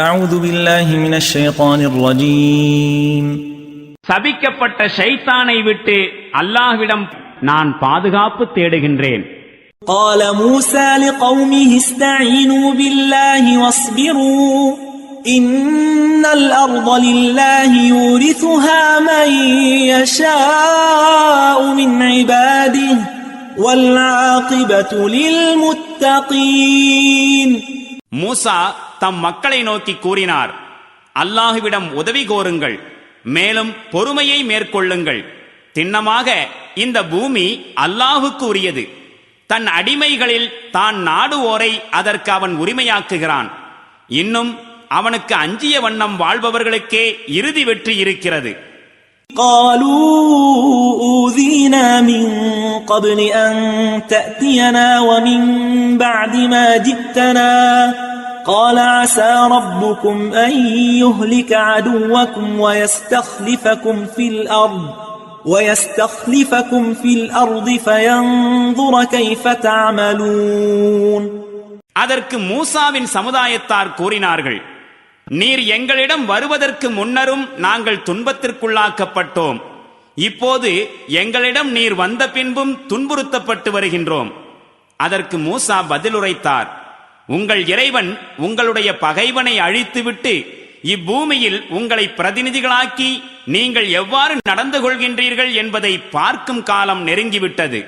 أعوذ بالله من الشيطان الرجيم. சபிக்கப்பட்ட ஷைத்தானை விட்டு அல்லாஹ்விடம் நான் பாதுகாப்பு தேடுகின்றேன். قال موسى لقومه استعينوا بالله واصبروا إن الأرض لله يورثها من يشاء من عباده والعاقبة للمتقين. மூசா தம் மக்களை நோக்கி கூறினார், அல்லாஹ்விடம் உதவி கோருங்கள், மேலும் பொறுமையை மேற்கொள்ளுங்கள். திண்ணமாக இந்த பூமி அல்லாஹுக்கு உரியது. தன் அடிமைகளில் தான் நாடுவோரை அதற்கு அவன் உரிமையாக்குகிறான். இன்னும் அவனுக்கு அஞ்சிய வண்ணம் வாழ்பவர்களுக்கே இறுதி வெற்றி இருக்கிறது. قالوا أوذينا من قبل أن تأتينا ومن بعد ما جئتنا قال عسى ربكم أن يهلك عدوكم ويستخلفكم في الأرض فينظر كيف تعملون. அதற்கு மூசாவின் சமுதாயத்தார் கூறினார்கள், நீர் எங்களிடம் வருவதற்கு முன்னரும் நாங்கள் துன்பத்திற்குள்ளாக்கப்பட்டோம். இப்போது எங்களிடம் நீர் வந்த பின்பும் துன்புறுத்தப்பட்டு வருகின்றோம். அதற்கு மூசா பதிலுரைத்தார், உங்கள் இறைவன் உங்களுடைய பகைவனை அழித்துவிட்டு இப்பூமியில் உங்களை பிரதிநிதிகளாக்கி நீங்கள் எவ்வாறு நடந்து கொள்கின்றீர்கள் என்பதை பார்க்கும் காலம் நெருங்கிவிட்டது.